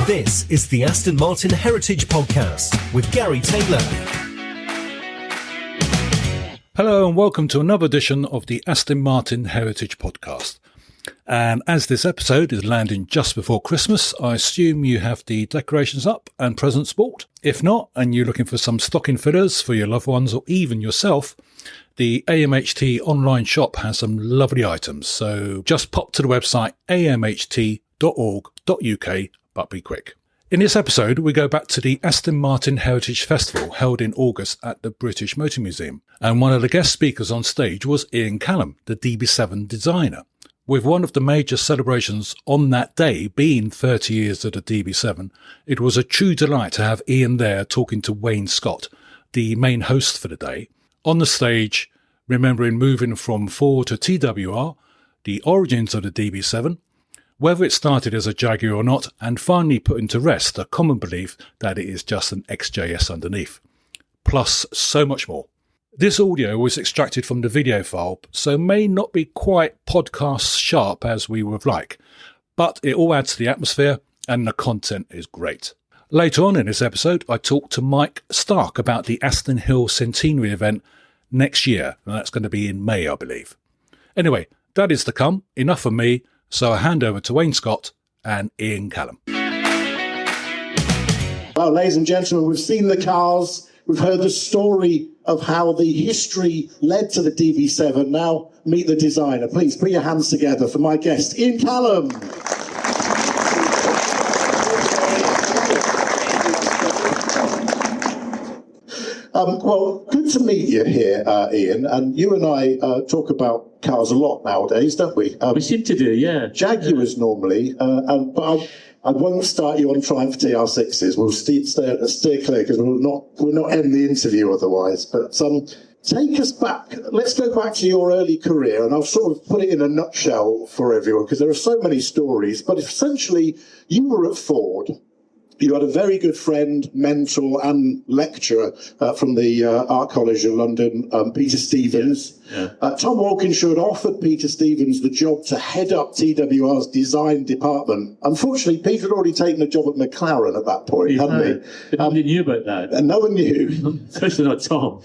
This is the Aston Martin Heritage Podcast with Gary Taylor. Hello and welcome to another edition of the Aston Martin Heritage Podcast. And as this episode is landing just before Christmas, I assume you have the decorations up and presents bought. If not, and you're looking for some stocking fillers for your loved ones or even yourself, the AMHT online shop has some lovely items. So just pop to the website amht.org.uk, but be quick. In this episode, we go back to the Aston Martin Heritage Festival held in August at the British Motor Museum. And one of the guest speakers on stage was Callum, the DB7 designer. With one of the major celebrations on that day being 30 years of the DB7, it was a true delight to have Ian there talking to Wayne Scott, the main host for the day, on the stage, remembering moving from Ford to TWR, the origins of the DB7, whether it started as a Jaguar or not, and finally putting to rest a common belief that it is just an XJS underneath. Plus so much more. This audio was extracted from the video file, so may not be quite podcast sharp as we would like, but it all adds to the atmosphere and the content is great. Later on in this episode, I talked to Mike Stark about the Aston Hill Centenary event next year, and that's going to be in May, I believe. Anyway, that is to come. Enough from me, so I hand over to Wayne Scott and Ian Callum. Well, ladies and gentlemen, we've seen the cars. We've heard the story of how the history led to the DB7. Now meet the designer. Please put your hands together for my guest, Ian Callum. Well, good to meet you here, Ian. And you and I talk about cars a lot nowadays, don't we? We seem to do, yeah. Jaguars normally, but I won't start you on Triumph TR6s. We'll steer clear because we'll not end the interview otherwise. But take us back. Let's go back to your early career, and I'll sort of put it in a nutshell for everyone because there are so many stories. But essentially, you were at Ford. You had a very good friend, mentor and lecturer from the Art College of London, Peter Stevens. Yeah. Tom Walkinshaw had offered Peter Stevens the job to head up TWR's design department. Unfortunately, Peter had already taken a job at McLaren at that point, hadn't he? Nobody knew about that. And no one knew. Especially not Tom.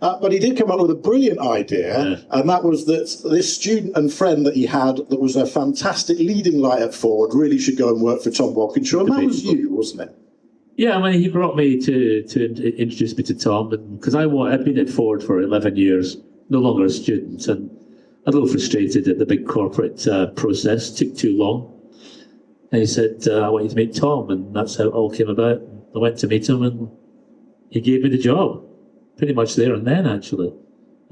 But he did come up with a brilliant idea, and that was that this student and friend that he had that was a fantastic leading light at Ford really should go and work for Tom Walkinshaw. And that was you, wasn't it? Yeah, I mean, he brought me to introduce me to Tom, because I'd been at Ford for 11 years, no longer a student, and a little frustrated at the big corporate process. Took too long. And he said, I want you to meet Tom, and that's how it all came about. I went to meet him, and he gave me the job, pretty much there and then, actually.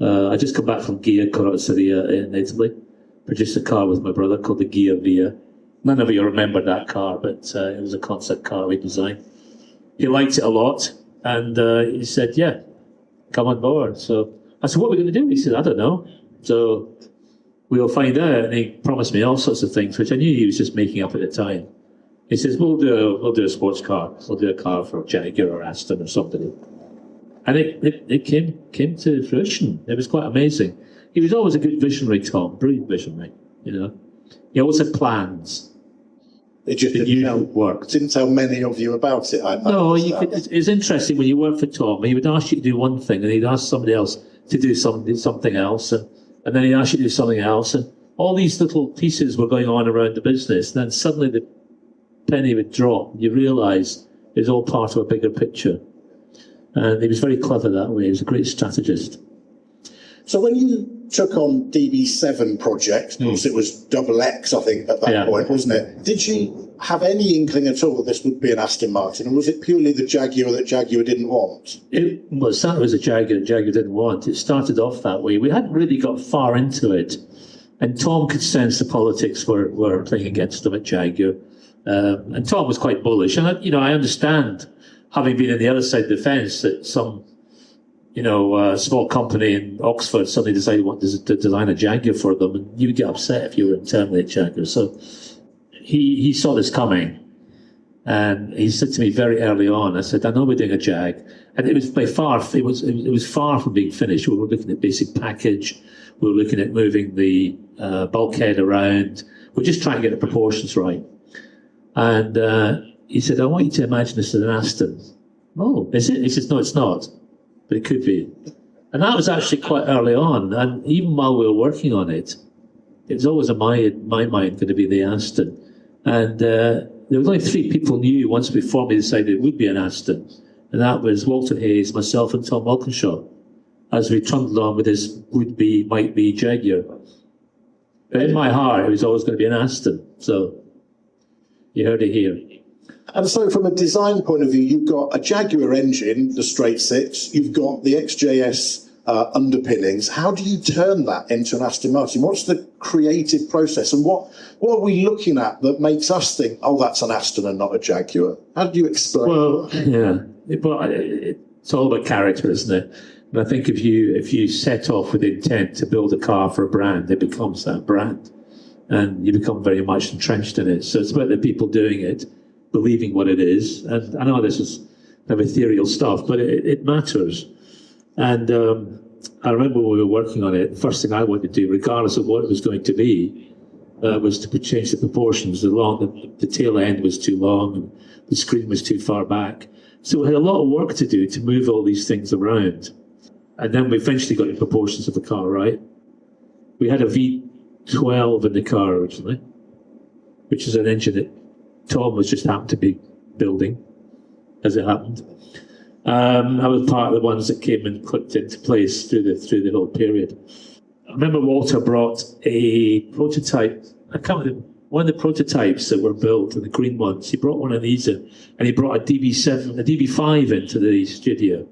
I just come back from Ghia, Carrozzeria in Italy, produced a car with my brother called the Ghia Via. None of you remember that car, but it was a concept car we designed. He liked it a lot, and he said, yeah, come on board. So I said, what are we going to do? He said, I don't know. So we'll find out. And he promised me all sorts of things, which I knew he was just making up at the time. He says, we'll do a sports car. We'll do a car for Jaguar or Aston or somebody. And it came to fruition. It was quite amazing. He was always a good visionary, Tom, brilliant visionary, you know. He always had plans. It just didn't tell many of you about it. It's interesting when you work for Tom. He would ask you to do one thing, and he'd ask somebody else to do something else, and then he'd ask you to do something else, and all these little pieces were going on around the business. And then suddenly the penny would drop, and you realise it was all part of a bigger picture. And he was very clever that way. He was a great strategist. So when you took on DB7 project, of course it was XX, I think, at that point, wasn't it? Did you have any inkling at all that this would be an Aston Martin, or was it purely the Jaguar that Jaguar didn't want? It certainly was a Jaguar that Jaguar didn't want. It started off that way. We hadn't really got far into it, and Tom could sense the politics were playing against him at Jaguar. And Tom was quite bullish, and I understand, having been on the other side of the fence, that some small company in Oxford suddenly decided to design a Jaguar for them, and you would get upset if you were internally at Jaguar. So he saw this coming, and he said to me very early on, I said, I know we're doing a Jag, and it was it was far from being finished. We were looking at basic package, we were looking at moving the bulkhead around, we're just trying to get the proportions right. And he said, I want you to imagine this as an Aston. Oh, is it? He says, no, it's not, but it could be. And that was actually quite early on. And even while we were working on it, it was always in my mind going to be the Aston. And there was only 3 people knew once we formally decided it would be an Aston. And that was Walter Hayes, myself, and Tom Walkinshaw, as we trundled on with this would-be, might-be Jaguar. But in my heart, it was always going to be an Aston. So you heard it here. And so from a design point of view, you've got a Jaguar engine, the straight six, you've got the XJS underpinnings. How do you turn that into an Aston Martin? What's the creative process, and what are we looking at that makes us think, oh, that's an Aston and not a Jaguar? How do you explain? Well, yeah, it's all about character, isn't it? And I think if you set off with the intent to build a car for a brand, it becomes that brand, and you become very much entrenched in it. So it's about the people doing it, believing what it is. And I know this is kind of ethereal stuff, but it matters. And I remember when we were working on it, the first thing I wanted to do, regardless of what it was going to be, was to change the proportions. The tail end was too long, and the screen was too far back. So we had a lot of work to do to move all these things around. And then we eventually got the proportions of the car right. We had a V12 in the car originally, which is an engine that Tom was just happened to be building, as it happened. I was part of the ones that came and clicked into place through the whole period. I remember Walter brought a prototype. One of the prototypes that were built, the green ones. He brought one of these in, and he brought a DB5 into the studio.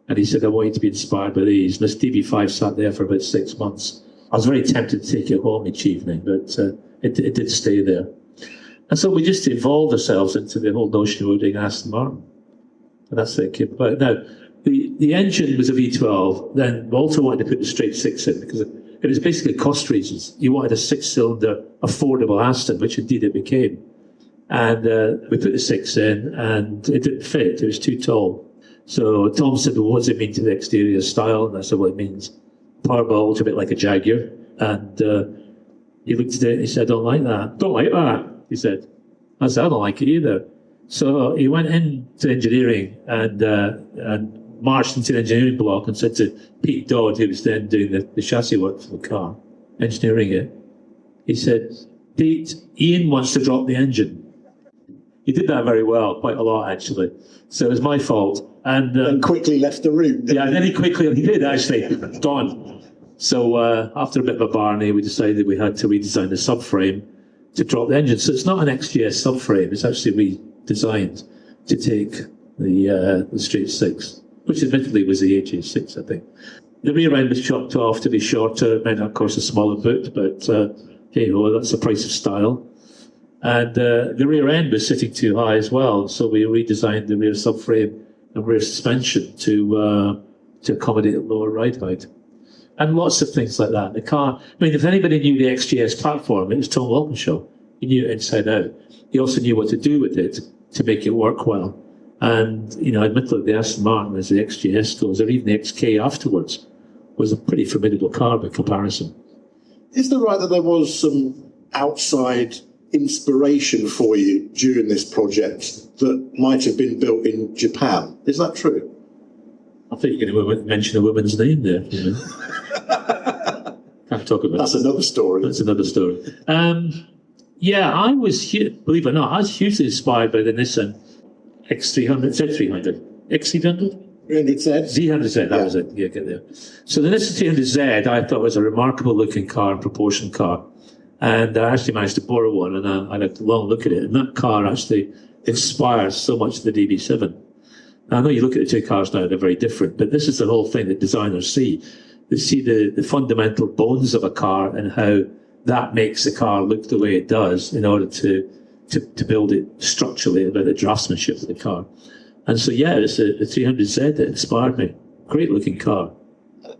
And he said, I want you to be inspired by these. And this DB5 sat there for about 6 months. I was very tempted to take it home each evening, but it did stay there. And so we just evolved ourselves into the whole notion of doing Aston Martin. And that's how it came about. Now, the engine was a V12. Then Walter wanted to put the straight six in because it was basically cost reasons. You wanted a 6-cylinder, affordable Aston, which indeed it became. And we put the 6 in, and it didn't fit. It was too tall. So Tom said, well, what does it mean to the exterior style? And I said, well, it means power bulge, a bit like a Jaguar. And he looked at it and he said, I don't like that. Don't like that, he said. I said, I don't like it either. So he went into engineering and marched into the engineering block and said to Pete Dodd, who was then doing the chassis work for the car, engineering it, he said, Pete, Ian wants to drop the engine. He did that very well, quite a lot actually. So it was my fault. And quickly left the room. Yeah, and then he did actually, gone. So after a bit of a barney, we decided we had to redesign the subframe to drop the engine. So it's not an XGS subframe, it's actually redesigned to take the straight six, which admittedly was the AJ6, I think. The rear end was chopped off to be shorter. It meant, of course, a smaller boot, but hey ho, that's the price of style. And the rear end was sitting too high as well, so we redesigned the rear subframe and rear suspension to accommodate a lower ride height. And lots of things like that. The car, I mean, if anybody knew the XGS platform, it was Tom Walkinshaw. He knew it inside out. He also knew what to do with it to make it work well. And, you know, admittedly, the Aston Martin, as the XGS goes, or even the XK afterwards, was a pretty formidable car by comparison. Is it right that there was some outside inspiration for you during this project that might have been built in Japan? Is that true? I think you're going to mention a woman's name there. You know. Can't talk about That's another story. That's another story. Yeah, I was, believe it or not, I was hugely inspired by the Nissan X300, Z300, X300? 300Z? Z300Z, that was it. Yeah, get there. So the Nissan 300Z I thought was a remarkable looking car and proportion car. And I actually managed to borrow one, and I had a long look at it. And that car actually inspires so much of the DB7. Now, I know you look at the two cars now, they're very different, but this is the whole thing that designers see. They see the fundamental bones of a car and how that makes the car look the way it does in order to build it structurally, about the draftsmanship of the car. And so, yeah, it's the 300Z that inspired me. Great looking car.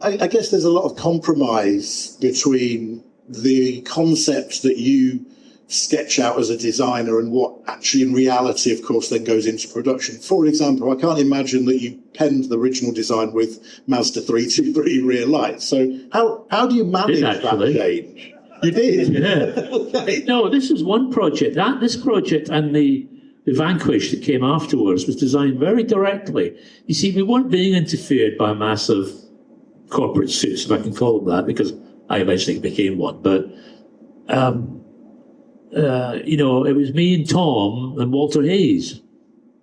I guess there's a lot of compromise between the concepts that you sketch out as a designer and what actually in reality, of course, then goes into production. For example, I can't imagine that you penned the original design with Mazda 323 rear lights. So how do you manage that change? You did? Yeah. Okay. No, this was one project. This project and the Vanquish that came afterwards was designed very directly. You see, we weren't being interfered by massive corporate suits, if I can call them that, because I eventually became one. But, it was me and Tom and Walter Hayes,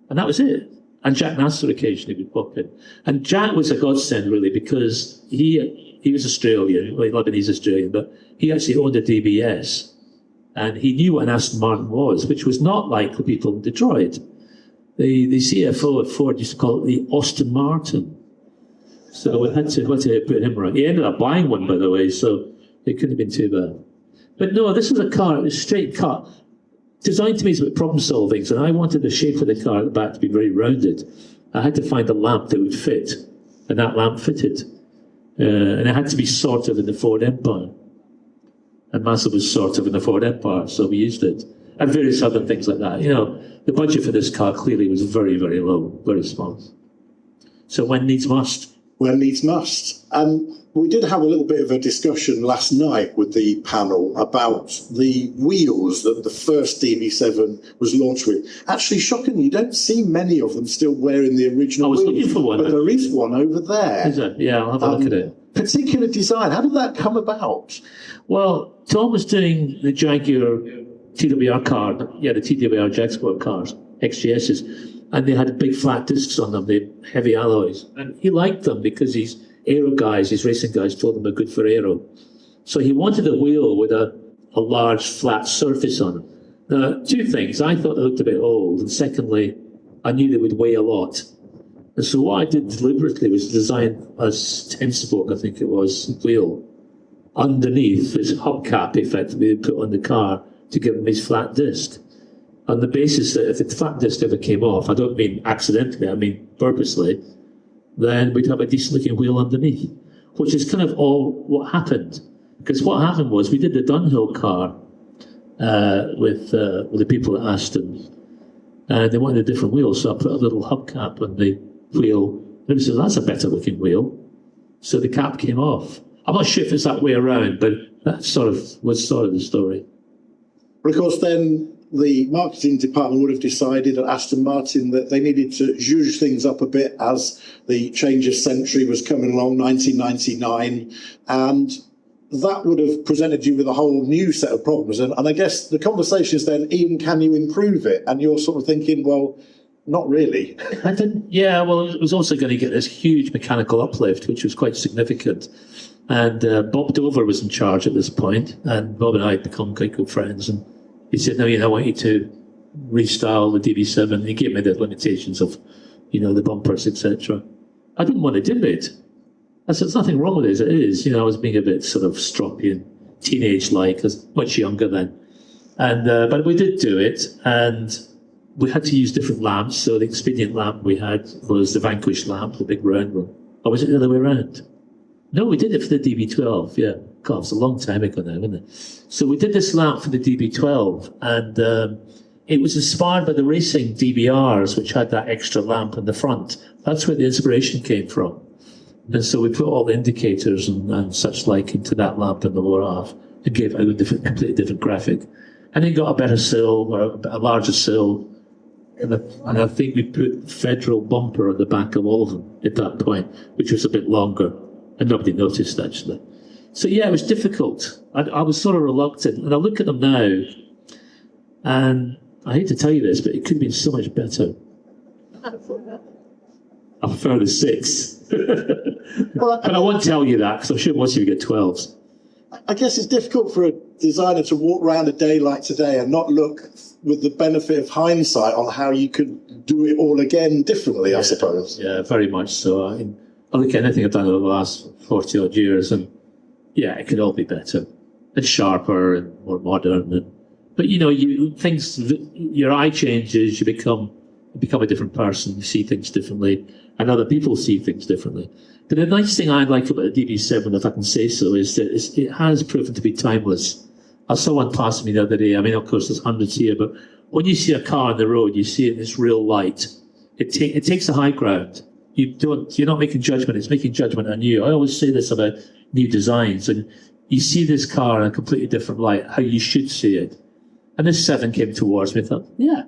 and that was it. And Jack Nasser occasionally would pop in. And Jack was a godsend, really, because he was Australian, well, Lebanese Australian, but he actually owned a DBS. And he knew what an Aston Martin was, which was not like the people in Detroit. The CFO at Ford used to call it the Aston Martin. So we had to put him right. He ended up buying one, by the way, so it couldn't have been too bad. But no, this was a car, it was straight cut. Designed to me as about problem solving, and I wanted the shape of the car at the back to be very rounded. I had to find a lamp that would fit, and that lamp fitted. And it had to be sort of in the Ford Empire. And Massa was sort of in the Ford Empire, so we used it. And various other things like that. The budget for this car clearly was very, very low, very small. So when needs must. When needs must. We did have a little bit of a discussion last night with the panel about the wheels that the first DB7 was launched with. Actually, shockingly, you don't see many of them still wearing the original I was wheels. looking for one. But there is one over there. Is it? Yeah, I'll have a look at it. Particular design. How did that come about? Well, Tom was doing the Jaguar TWR car, the TWR Jag Sport cars, XGSs, and they had big flat discs on them, the heavy alloys. And he liked them because his aero guys, his racing guys, told him they're good for aero. So he wanted a wheel with a large flat surface on it. Now, two things. I thought they looked a bit old, and secondly, I knew they would weigh a lot. And so what I did deliberately was design a 10-spoke, I think it was, wheel underneath this hubcap, effectively, they put on the car to give him his flat disc. On the basis that if the flat disc ever came off, I don't mean accidentally, I mean purposely, then we'd have a decent-looking wheel underneath, which is kind of all what happened. Because what happened was we did the Dunhill car with the people at Aston, and they wanted a different wheel, so I put a little hubcap on the wheel. And everybody said, that's a better-looking wheel. So the cap came off. I'm not sure if it's that way around, but that was the story. But of course, then the marketing department would have decided at Aston Martin that they needed to zhuzh things up a bit as the change of century was coming along, 1999, and that would have presented you with a whole new set of problems. And I guess the conversation is then, Ian, can you improve it? And you're sort of thinking, well, not really. I didn't. Yeah, well, it was also going to get this huge mechanical uplift, which was quite significant. And Bob Dover was in charge at this point, and Bob and I had become quite good friends. And he said, "No, I want you to restyle the DB7." He gave me the limitations of, the bumpers, etc. I didn't want to do it. I said, "There's nothing wrong with it as it is." I was being a bit sort of stroppy and teenage-like, I was much younger then. And but we did do it, and we had to use different lamps. So the expedient lamp we had was the Vanquish lamp, the big round one. Or was it the other way around? No, we did it for the DB12, yeah. God, it's a long time ago now, isn't it? So we did this lamp for the DB12, and it was inspired by the racing DBRs, which had that extra lamp in the front. That's where the inspiration came from. And so we put all the indicators and such like into that lamp in the lower half and gave it a completely different graphic. And then got a better sill, or a larger sill. And I think we put Federal bumper on the back of all of them at that point, which was a bit longer. And nobody noticed, actually. So, yeah, it was difficult. I was sort of reluctant. And I look at them now, and I hate to tell you this, but it could have been so much better. I prefer the 6. But I won't tell you that, because I'm sure most of you get 12s. I guess it's difficult for a designer to walk around a day like today and not look with the benefit of hindsight on how you could do it all again differently, I suppose. Yeah, very much so. I look at anything I've done over the last 40-odd years, and yeah, it could all be better and sharper and more modern. But your eye changes, you become a different person. You see things differently, and other people see things differently. But the nice thing I like about the DB7, if I can say so, is that it has proven to be timeless. I saw one pass me the other day. I mean, of course, there's hundreds here, but when you see a car on the road, you see it in this real light. It takes the high ground. You're not making judgment, it's making judgment on you. I always say this about new designs, and you see this car in a completely different light, how you should see it. And this 7 came towards me. I thought, yeah,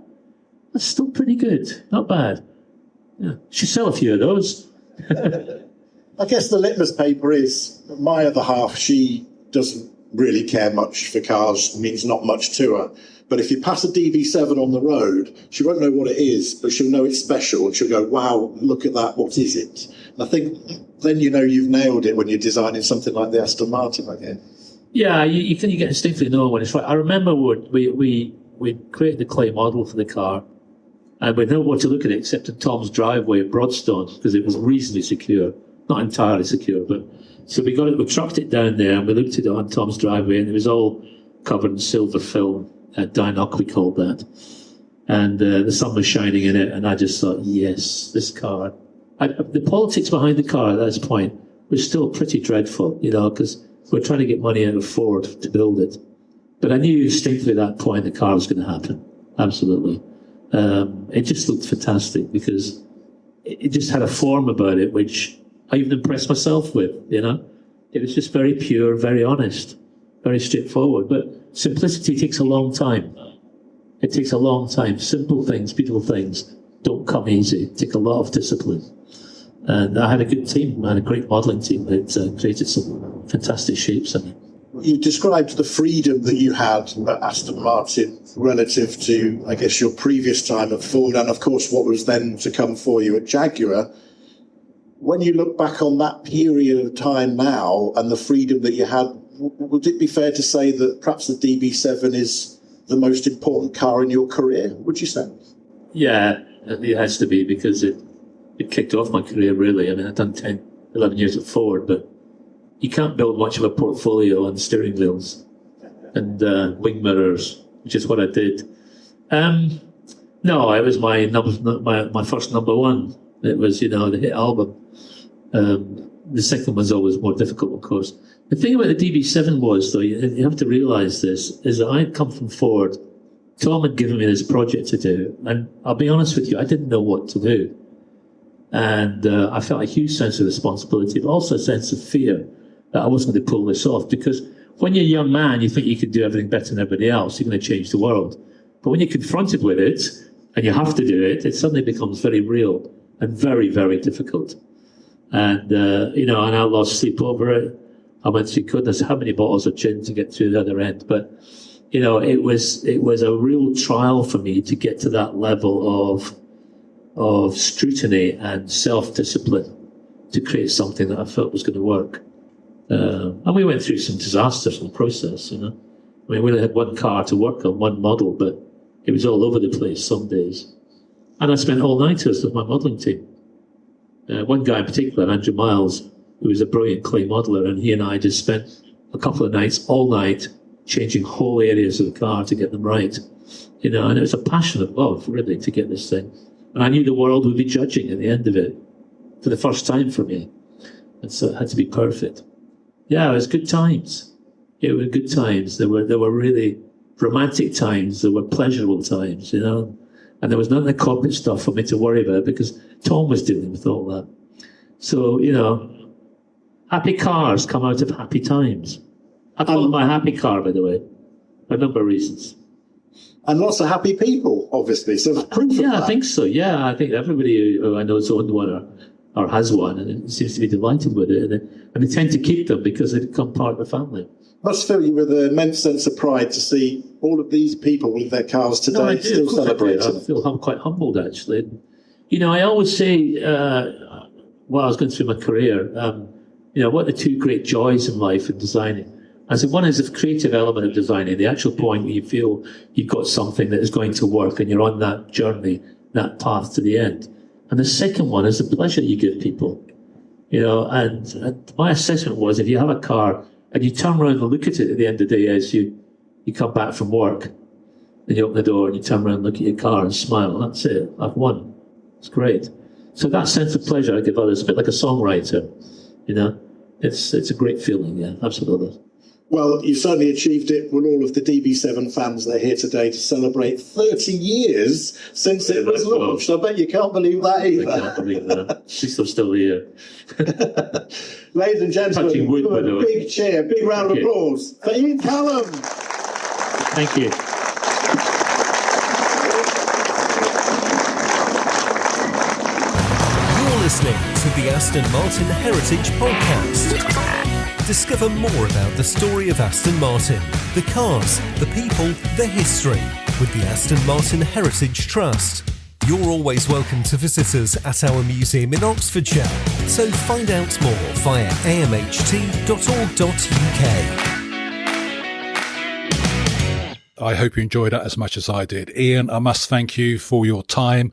that's still pretty good. Not bad. Yeah, should sell a few of those. I guess the litmus paper is my other half, she doesn't really care much for cars, means not much to her. But if you pass a DB7 on the road, she won't know what it is, but she'll know it's special, and she'll go, wow, look at that, what is it? And I think then you know you've nailed it when you're designing something like the Aston Martin again. Yeah, you get instinctively know when it's right. I remember we created the clay model for the car, and we didn't know what to look at it except in Tom's driveway at Broadstone, because it was reasonably secure. Not entirely secure, but so we trucked it down there and we looked at it on Tom's driveway, and it was all covered in silver film, Dynoc we called that, and the sun was shining in it, and I just thought, yes, this car. The politics behind the car at this point was still pretty dreadful, because we're trying to get money out of Ford to build it, but I knew instinctively at that point the car was going to happen. Absolutely, it just looked fantastic because it just had a form about it which I even impressed myself with, It was just very pure, very honest, very straightforward. But simplicity takes a long time. It takes a long time. Simple things, beautiful things don't come easy. It takes a lot of discipline. And I had a good team. I had a great modelling team that created some fantastic shapes in it. You described the freedom that you had at Aston Martin relative to, I guess, your previous time at Ford and, of course, what was then to come for you at Jaguar. When you look back on that period of time now and the freedom that you had, would it be fair to say that perhaps the DB7 is the most important car in your career, would you say? Yeah, it has to be, because it kicked off my career, really. I mean, I've done 10, 11 years at Ford, but you can't build much of a portfolio on steering wheels and wing mirrors, which is what I did. No, it was my first number one. It was, the hit album. The second one's always more difficult, of course. The thing about the DB7 was, though, you have to realise this, is that I had come from Ford. Tom had given me this project to do, and I'll be honest with you, I didn't know what to do. And I felt a huge sense of responsibility, but also a sense of fear that I wasn't going to pull this off, because when you're a young man, you think you can do everything better than everybody else, you're going to change the world. But when you're confronted with it, and you have to do it, it suddenly becomes very real and very, very difficult. And, and I lost sleep over it. I went through goodness how many bottles of gin to get through the other end. But, it was a real trial for me to get to that level of scrutiny and self-discipline to create something that I felt was going to work. And we went through some disasters in the process, I mean, we only had one car to work on, one model, but it was all over the place some days. And I spent all-nighters with my modelling team. One guy in particular, Andrew Miles, who was a brilliant clay modeller, and he and I just spent a couple of nights, all night, changing whole areas of the car to get them right. And it was a passionate love, really, to get this thing. And I knew the world would be judging at the end of it for the first time for me. And so it had to be perfect. Yeah, it was good times. It were good times. There were really romantic times. There were pleasurable times, And there was none of the corporate stuff for me to worry about because Tom was dealing with all that. So, happy cars come out of happy times. I call it my happy car, by the way, for a number of reasons. And lots of happy people, obviously. So proof of that. I think so. Yeah, I think everybody who I know has owned one or has one, and it seems to be delighted with it. And they tend to keep them because they become part of the family. Must fill you with an immense sense of pride to see all of these people with their cars today. No, I do. Still celebrating. I feel quite humbled, actually. I always say, while I was going through my career, what are the two great joys in life in designing? I said, one is the creative element of designing, the actual point where you feel you've got something that is going to work and you're on that journey, that path to the end. And the second one is the pleasure you give people. And my assessment was, if you have a car and you turn around and look at it at the end of the day as you come back from work, and you open the door and you turn around and look at your car and smile, that's it, I've won. It's great. So that sense of pleasure I give others, a bit like a songwriter, it's a great feeling, yeah, absolutely. Well, you certainly achieved it with all of the DB7 fans that are here today to celebrate 30 years since it was launched. I bet you can't believe that either. I can't believe that. At least I'm still here. Ladies and gentlemen, Wood, by the way. big cheer, big round of applause for Ian Callum. Thank you. You're listening to the Aston Martin Heritage Podcast. Discover more about the story of Aston Martin, the cars, the people, the history with the Aston Martin Heritage Trust. You're always welcome to visit us at our museum in Oxfordshire, so find out more via amht.org.uk. I hope you enjoyed that as much as I did. Ian, I must thank you for your time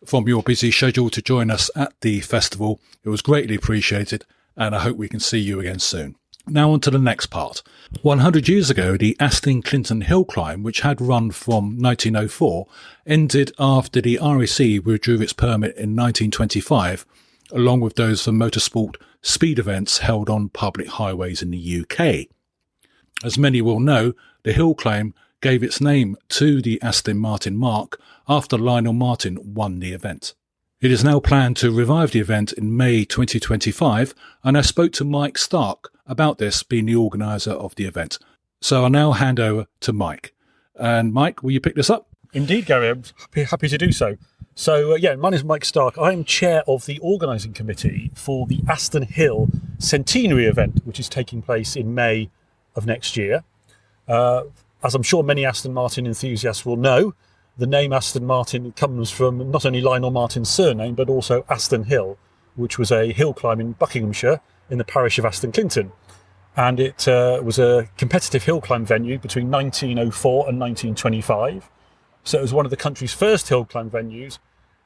from your busy schedule to join us at the festival. It was greatly appreciated, and I hope we can see you again soon. Now on to the next part. 100 years ago, the Aston Clinton hill climb, which had run from 1904, ended after the RAC withdrew its permit in 1925, along with those for motorsport speed events held on public highways in the UK. As many will know, the hill climb gave its name to the Aston Martin marque after Lionel Martin won the event. It is now planned to revive the event in May 2025, and I spoke to Mike Stark about this, being the organiser of the event. So I'll now hand over to Mike. And Mike, will you pick this up? Indeed, Gary, I'm happy to do so. So, my name is Mike Stark. I am chair of the organising committee for the Aston Hill Centenary event, which is taking place in May of next year. As I'm sure many Aston Martin enthusiasts will know, the name Aston Martin comes from not only Lionel Martin's surname, but also Aston Hill, which was a hill climb in Buckinghamshire in the parish of Aston Clinton. And it was a competitive hill climb venue between 1904 and 1925. So it was one of the country's first hill climb venues,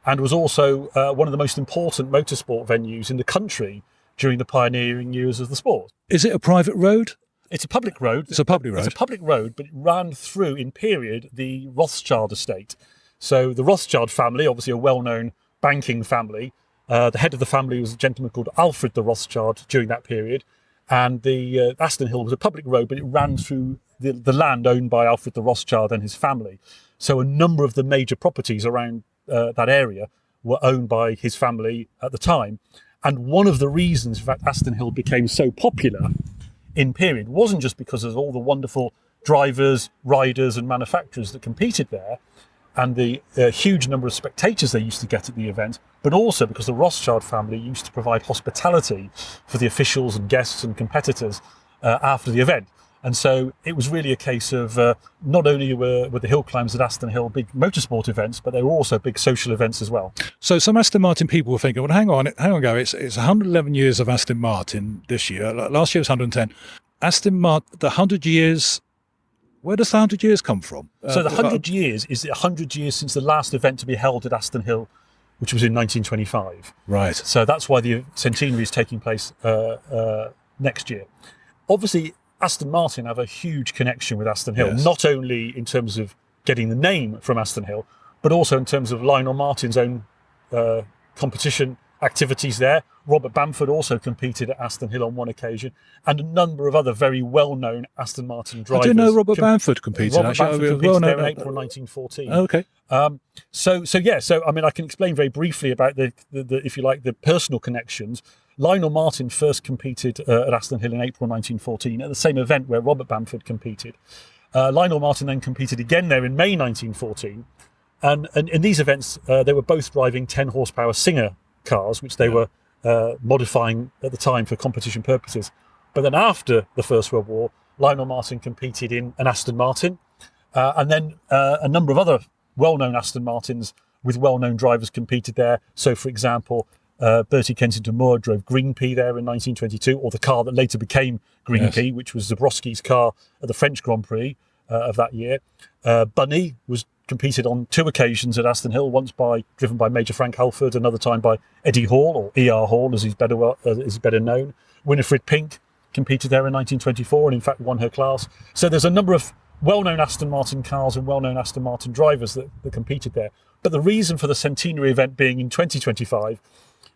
and was also one of the most important motorsport venues in the country during the pioneering years of the sport. Is it a private road? It's a public road. It's a public road. It's a public road, but it ran through, in period, the Rothschild estate. So the Rothschild family, obviously a well-known banking family, the head of the family was a gentleman called Alfred de Rothschild during that period. And the Aston Hill was a public road, but it ran through the land owned by Alfred de Rothschild and his family. So a number of the major properties around that area were owned by his family at the time. And one of the reasons that Aston Hill became so popular in period wasn't just because of all the wonderful drivers, riders and manufacturers that competed there and the huge number of spectators they used to get at the event, but also because the Rothschild family used to provide hospitality for the officials and guests and competitors after the event. And so it was really a case of not only were the hill climbs at Aston Hill big motorsport events, but they were also big social events as well. So some Aston Martin people were thinking, well, hang on, Gary, it's 111 years of Aston Martin this year. Last year was 110. Aston Martin, the 100 years, where does the 100 years come from? So the 100 years is 100 years since the last event to be held at Aston Hill, which was in 1925. Right. So that's why the centenary is taking place next year. Obviously, Aston Martin have a huge connection with Aston Hill, Yes. not only in terms of getting the name from Aston Hill, but also in terms of Lionel Martin's own competition activities there. Robert Bamford also competed at Aston Hill on one occasion, and a number of other very well-known Aston Martin drivers. I didn't know Robert Bamford competed. Robert Bamford competed well there known. in April 1914. Okay. So I mean, I can explain very briefly about the if you like, the personal connections. Lionel Martin first competed at Aston Hill in April 1914 at the same event where Robert Bamford competed. Lionel Martin then competed again there in May 1914. And in these events, they were both driving 10 horsepower Singer cars, which they were modifying at the time for competition purposes. But then after the First World War, Lionel Martin competed in an Aston Martin. And then a number of other well-known Aston Martins with well-known drivers competed there. So, for example, Bertie Kensington Moore drove Green Pea there in 1922, or the car that later became Green Pea, which was Zabrowski's car at the French Grand Prix of that year. Bunny was competed on 2 occasions at Aston Hill, once driven by Major Frank Halford, another time by Eddie Hall, or E.R. Hall as he's better known. Winifred Pink competed there in 1924 and in fact won her class. So there's a number of well-known Aston Martin cars and well-known Aston Martin drivers that competed there. But the reason for the centenary event being in 2025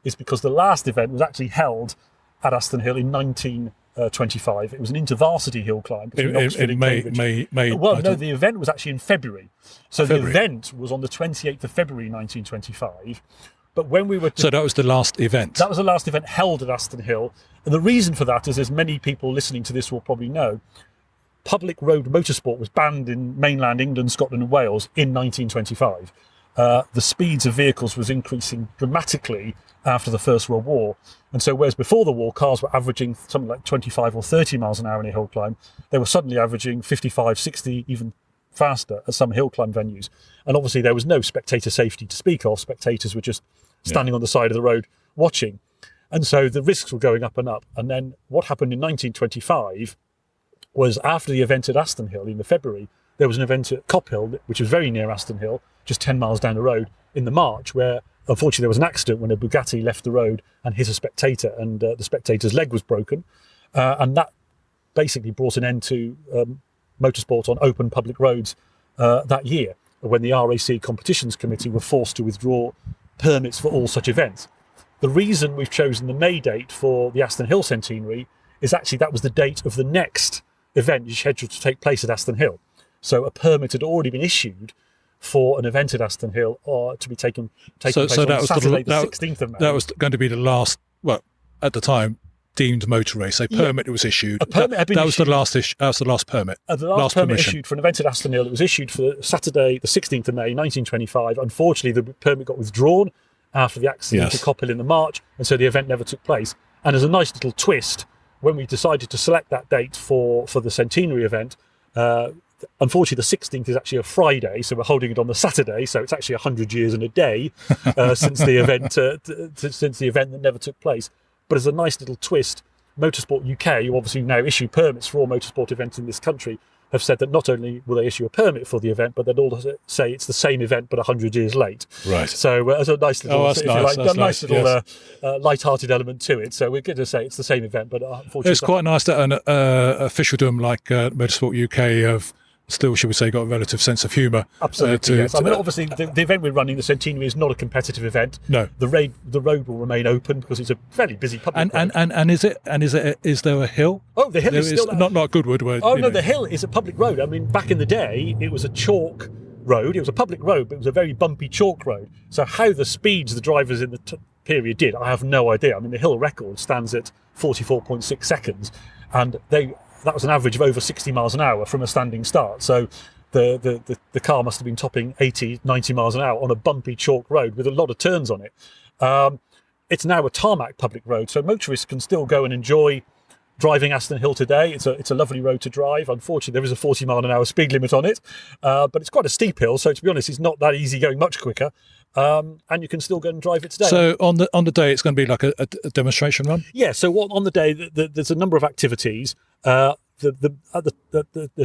is because the last event was actually held at Aston Hill in 1905. 25. It was an intervarsity hill climb between Oxford in and Cambridge. May. Well, no, the event was actually in February. So the event was on the 28th of February 1925. But when we were... So that was the last event? That was the last event held at Aston Hill. And the reason for that is, as many people listening to this will probably know, public road motorsport was banned in mainland England, Scotland and Wales in 1925. The speeds of vehicles was increasing dramatically after the First World War. And so whereas before the war, cars were averaging something like 25 or 30 miles an hour in a hill climb, they were suddenly averaging 55, 60, even faster at some hill climb venues. And obviously there was no spectator safety to speak of. Spectators were just standing on the side of the road watching. And so the risks were going up and up. And then what happened in 1925 was, after the event at Aston Hill in February, there was an event at Cophill, which was very near Aston Hill, just 10 miles down the road, in the March, where unfortunately there was an accident when a Bugatti left the road and hit a spectator, and the spectator's leg was broken. And that basically brought an end to motorsport on open public roads that year, when the RAC Competitions Committee were forced to withdraw permits for all such events. The reason we've chosen the May date for the Aston Hill centenary is actually that was the date of the next event scheduled to take place at Aston Hill. So a permit had already been issued for an event at Aston Hill, or to be taken place on Saturday, the 16th of May. That was going to be the last, well, at the time, deemed motor race. A permit was issued. A permit had been issued. That was the last permit. The last permit permission. issued for an event at Aston Hill. It was issued for Saturday, the 16th of May, 1925. Unfortunately, the permit got withdrawn after the accident at Cophill in the March, and so the event never took place. And as a nice little twist, when we decided to select that date for the centenary event, unfortunately, the 16th is actually a Friday, so we're holding it on the Saturday. So it's actually 100 years and a day since the event that never took place. But as a nice little twist, Motorsport UK, who obviously now issue permits for all motorsport events in this country, have said that not only will they issue a permit for the event, but they'll also say it's the same event but 100 years late. Right. So as a nice little, light-hearted element to it. So we're going to say it's the same event, but unfortunately, it's quite nice that an officialdom like Motorsport UK have still, should we say, got a relative sense of humour. Absolutely, yes. I mean, obviously, the event we're running, the centenary, is not a competitive event. No. The road will remain open because it's a fairly busy public road. And is there a hill? Oh, the hill is still not like Goodwood. Where, the hill is a public road. I mean, back in the day, it was a chalk road. It was a public road, but it was a very bumpy chalk road. So how the speeds the drivers in the period did, I have no idea. I mean, the hill record stands at 44.6 seconds, and that was an average of over 60 miles an hour from a standing start. So the car must have been topping 80, 90 miles an hour on a bumpy chalk road with a lot of turns on it. It's now a tarmac public road, so motorists can still go and enjoy driving Aston Hill today. It's a lovely road to drive. Unfortunately, there is a 40 mile an hour speed limit on it, but it's quite a steep hill. So to be honest, it's not that easy going much quicker. And you can still go and drive it today. So on the day, it's going to be like a demonstration run? Yeah, so on the day, there's a number of activities. There's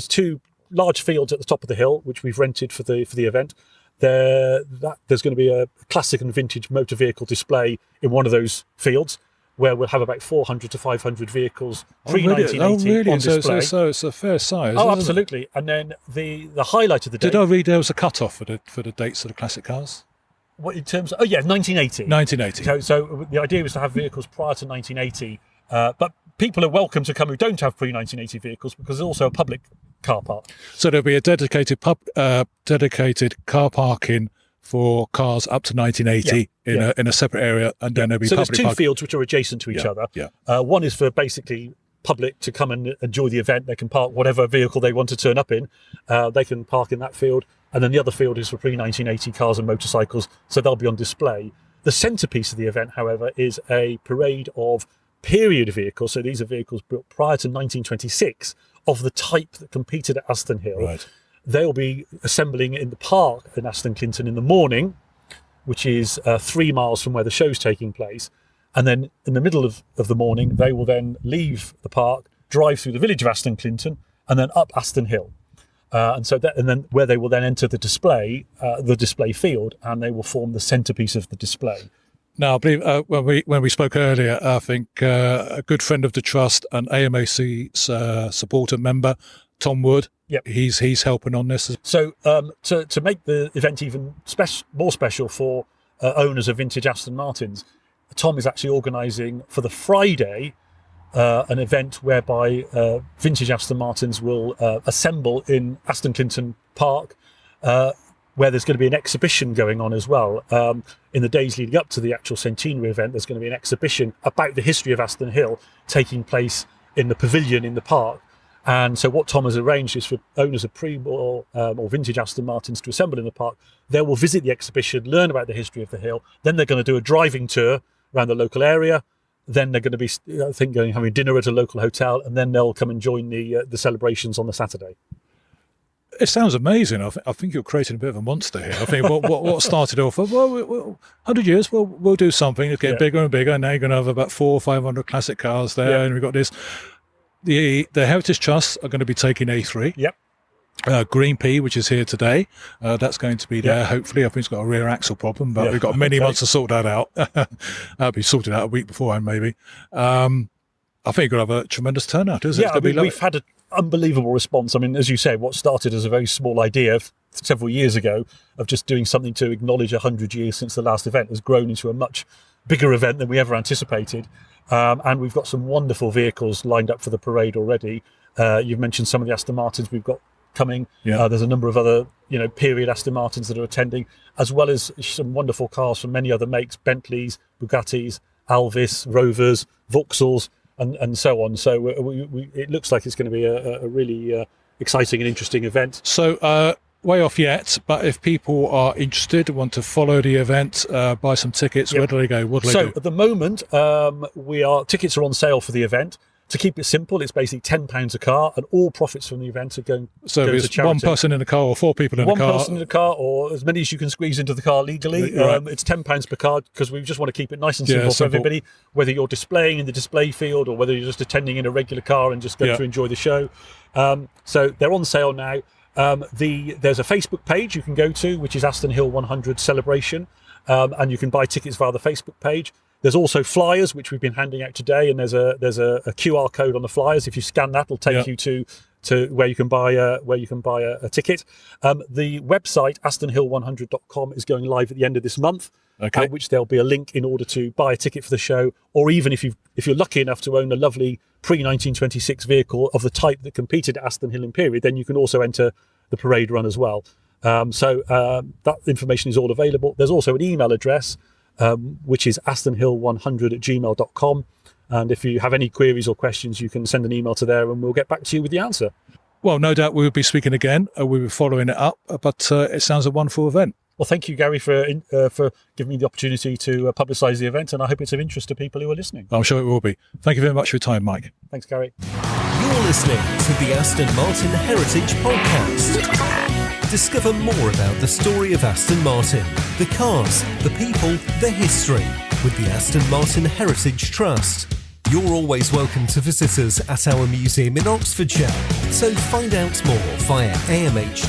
two large fields at the top of the hill, which we've rented for the event. There's going to be a classic and vintage motor vehicle display in one of those fields, where we'll have about 400 to 500 vehicles pre-1980 on display. So it's a fair size. Oh, absolutely. And then the highlight of the day... Did I read there was a cut-off for the dates of the classic cars? What, in terms of... Oh, yeah, 1980. 1980. So the idea was to have vehicles prior to 1980, but people are welcome to come who don't have pre-1980 vehicles, because there's also a public car park. So there'll be a dedicated car parking for cars up to 1980 in a separate area, and then there'll be public. So there's two fields which are adjacent to each other. Yeah. One is for basically public to come and enjoy the event. They can park whatever vehicle they want to turn up in. They can park in that field. And then the other field is for pre-1980 cars and motorcycles, so they'll be on display. The centrepiece of the event, however, is a parade of period vehicles. So these are vehicles built prior to 1926 of the type that competed at Aston Hill. Right. They'll be assembling in the park in Aston Clinton in the morning, which is 3 miles from where the show's taking place. And then in the middle of the morning, they will then leave the park, drive through the village of Aston Clinton, and then up Aston Hill. And then where they will then enter the display field, and they will form the centrepiece of the display. Now, I believe when we spoke earlier, I think a good friend of the trust, an AMHT supporter member, Tom Wood. Yep. He's helping on this. So to make the event even more special for owners of vintage Aston Martins, Tom is actually organising for the Friday an event whereby vintage Aston Martins will assemble in Aston Clinton Park, where there's going to be an exhibition going on as well. In the days leading up to the actual centenary event, there's going to be an exhibition about the history of Aston Hill taking place in the pavilion in the park. And so what Tom has arranged is for owners of or vintage Aston Martins to assemble in the park. They will visit the exhibition, learn about the history of the hill. Then they're going to do a driving tour around the local area. Then they're going to be, I think, having dinner at a local hotel, and then they'll come and join the celebrations on the Saturday. It sounds amazing. I think you're creating a bit of a monster here. I think what started off, well, 100 years, we'll do something. It's getting bigger and bigger. Now you're going to have about 400 or 500 classic cars there, and we've got this. The Heritage Trust are going to be taking A3. Yep. Green P, which is here today, that's going to be there. Hopefully, I think it's got a rear axle problem, but we've got many months to sort that out. That'll be sorted out a week beforehand, maybe. I think you're going to have a tremendous turnout, isn't it? Yeah, we've had an unbelievable response. I mean, as you say, what started as a very small idea several years ago of just doing something to acknowledge 100 years since the last event has grown into a much bigger event than we ever anticipated. And we've got some wonderful vehicles lined up for the parade already. You've mentioned some of the Aston Martins we've got coming. There's a number of other, period Aston Martins that are attending, as well as some wonderful cars from many other makes: Bentleys, Bugattis, Alvis, Rovers, Vauxhalls, and so on. So it looks like it's going to be a really exciting and interesting event. So way off yet, but if people are interested, want to follow the event, buy some tickets, where do they go? What do they do? So at the moment, tickets are on sale for the as To keep it simple, it's basically £10 a car, and all profits from the event are going so to it's charity. One person in a car or four people in a car? One person in a car, or as many as you can squeeze into the car legally. Right. It's £10 per car, because we just want to keep it nice and simple for everybody, whether you're displaying in the display field or whether you're just attending in a regular car and just going to enjoy the show. So they're on sale now. There's a Facebook page you can go to, which is Aston Hill 100 Celebration, and you can buy tickets via the Facebook page. There's also flyers, which we've been handing out today, and there's a QR code on the flyers. If you scan that, it'll take you to where you can buy a ticket. The website astonhill100.com is going live at the end of this month, which there'll be a link in order to buy a ticket for the show, or even if you're lucky enough to own a lovely pre-1926 vehicle of the type that competed at Aston Hill in period, then you can also enter the parade run as well. So that information is all available. There's also an email address, which is astonhill100@gmail.com. And if you have any queries or questions, you can send an email to there and we'll get back to you with the answer. Well, no doubt we'll be speaking again. We'll be following it up, but it sounds a wonderful event. Well, thank you, Gary, for giving me the opportunity to publicise the event, and I hope it's of interest to people who are listening. I'm sure it will be. Thank you very much for your time, Mike. Thanks, Gary. You're listening to the Aston Martin Heritage Podcast. Discover more about the story of Aston Martin, the cars, the people, the history, with the Aston Martin Heritage Trust. You're always welcome to visit us at our museum in Oxfordshire, so find out more via amht.org.uk.